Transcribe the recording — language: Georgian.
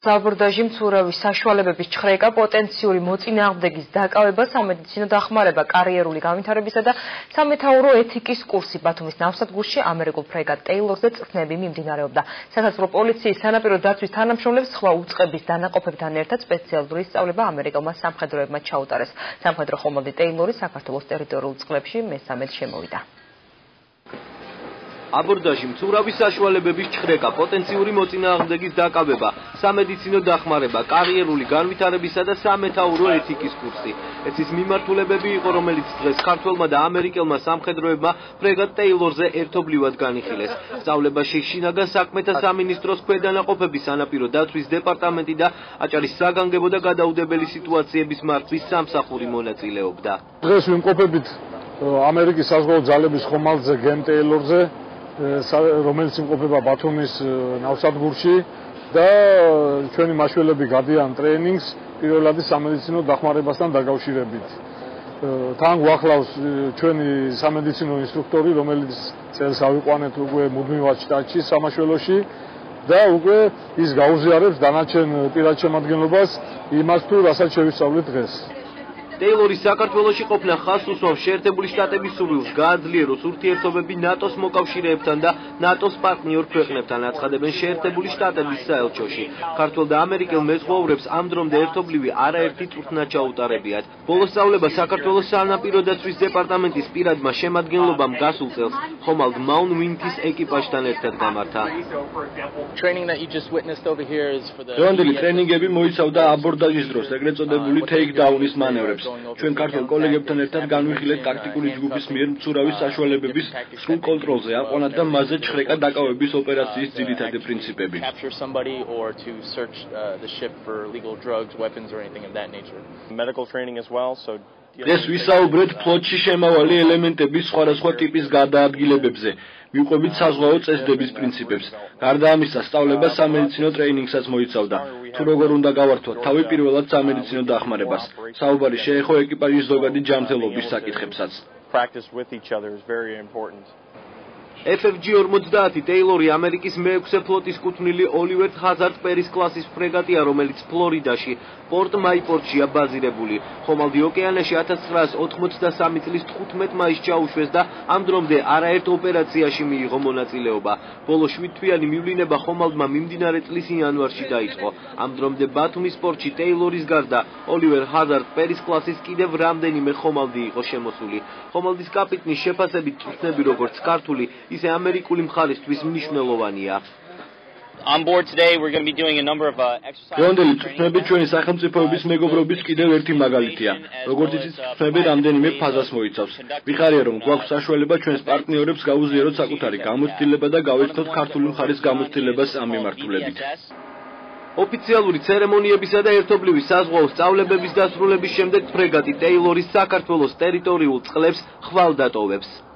საბორდაჟი მცურავი საშუალებების ჩხრეკა, პოტენციური მოწინააღმდეგის დაკავება, სამედიცინო დახმარება, კარიერული განვითარებისა და სამეთაურო ეთიკის კურსი ბათუმის ნავსადგურში ამერიკულ ფრეგატ ტეილორზე წვრთნები მიმდინარეობდა. სასაზღვრო პოლიციის სანაპირო დაცვის თანამშრომლებს სხვა უწყების დანაყოფებთან ერთად სპეციალური სწავლება ამერიკელმა სამხედროებმა ჩაუტარეს. სამხედრო ხომალდი ტეილორი საქართველოს ტერიტორიულ წყლებში მესამედ შემოვიდა. აბორდაჟი მცურავი საშუალებების ჩხრეკა, პოტენციური მოწინააღმდეგის დაკავება, სამედიცინო დახმარება, კარიერული განვითარებისა და სამეთაურო ეთიკის კურსი. ეცის მიმართულებები იყო, რომელიც დღეს ქართველმა და ამერიკელმა სამხედროებმა ფრეგატ ტეილორზე ერთობლივად განიხილეს. სწავლებაში შინაგან საქმეთა სამინისტროს ქვედანაყოფების სანაპირო დაცვის დეპარტამენტი და აჭარის საგანგებო და გადაუდებელი სიტუაციების მართვის სამსახური მონაწილეობდა. დღეს ვიმყოფებით ამერიკის საზღვაო ძალების ხომალდზე გენ ტეილორზე, რომელიც იმყოფება ბათუმის ნავსადგურში და ჩვენი მაშველები გადიან ტრეინინგს პირველად სამედიცინო დახმარებასთან დაკავშირებით. თან გვახლავს ჩვენი სამედიცინო ინსტრუქტორი, რომელიც წელს ავიყვანეთ უკვე მუდმივად შტატში სამაშველოში და უკვე ის გაუზიარებს დანარჩენ პირად შემადგენლობას იმას თუ რასაც შევისწავლეთ დღეს. ტეილორის საქართველოში ყოფნა ხაზს უსვამს შეერთებული შტატების სურვილს გააძლიეროს ურთიერთობები ნატოს მოკავშირეებთან და ნატოს პარტნიორ ქვეყნებთან, აცხადებენ შეერთებული შტატების საელჩოში. ქართველ და ამერიკელ მეზღვაურებს ამ დრომდე ერთობლივი არაერთი წვრთნა ჩაუტარებიათ. ბოლო სწავლება საქართველოს სანაპირო დაცვის დეპარტამენტის პირადმა შემადგენლობამ გასულ წელს ხომალდ მაუნ ვინთის ეკიპაჟთან ერთად გამართა. დღევანდელი ტრენინგები მოიცავდა აბორდაჟის დროს ეგრეთ წოდებული ტეიქდაუნის მანევრებს. ჩვენ ქართულ კოლეგებთან ერთად განვიხილეთ ტაქტიკური ჯგუფის მიერ მცურავი საშუალებების სრულ კონტროლზე აყვანათ და მასზე ჩხრეკა დაკავების ოპერაციის ძირითადი პრინციპები. ეს ვისაუბრეთ ფლოტში შემავალი ელემენტების სხვადასხვა ტიპის გადაადგილებებზე. მივყვებით საზღვაო წესდების პრინციპებს. გარდა ამისა, სწავლება სამედიცინო ტრეინინგსაც მოიცავდა. თუ როგორ უნდა გავართვათ თავი პირველად სამედიცინო დახმარებას. საუბარი შეეხო ეკიპაჟის ზოგადი ჯანმრთელობის საკითხებსაც. FFG-50 ტეილორი ამერიკის მე-6 ფლოტის კუთვნილი ოლივერ ჰაზარდ პერის კლასის ფრეგატია, რომელიც ფლორიდაში, პორტ მაიპორტშია ბაზირებული. ხომალდი ოკეანეში 1983 წლის 15 მაისს ჩაუშვეს და ამ დრომდე არაერთ ოპერაციაში მიიღო მონაწილეობა. ბოლო 7 თვიანი მივლინება ხომალდმა მიმდინარე წლის იანვარში დაიწყო. ამ დრომდე ბათუმის პორტში ტეილორის გარდა ოლივერ ჰაზარდ პერის კლასის კიდევ რამდენიმე ხომალდი იყო შემოსული. ხომალდის კაპიტნის შეფასებით წვრთნები როგორც ქართული, ისე ამერიკული მხარისთვის მნიშვნელოვანია. დღევანდელი წვრთნები ჩვენი სახელმწიფოების მეგობრობის კიდევ ერთი მაგალითია. როგორც იცით, წვრთნები რამდენიმე ფაზას მოიცავს. ვიხარია, რომ გვაქვს საშუალება ჩვენს პარტნიორებს გაუზიაროთ საკუთარი გამოცდილება და გავეცნოთ ქართული მხარის გამოცდილებას ამ მიმართულებით. ოფიციალური ცერემონიებისა და ერთობლივი საზღვაო სწავლებების დასრულების შემდეგ ფრეგატი ტეილორის საქართველოს ტერიტორიულ წყლებს ხვალ დატოვებს.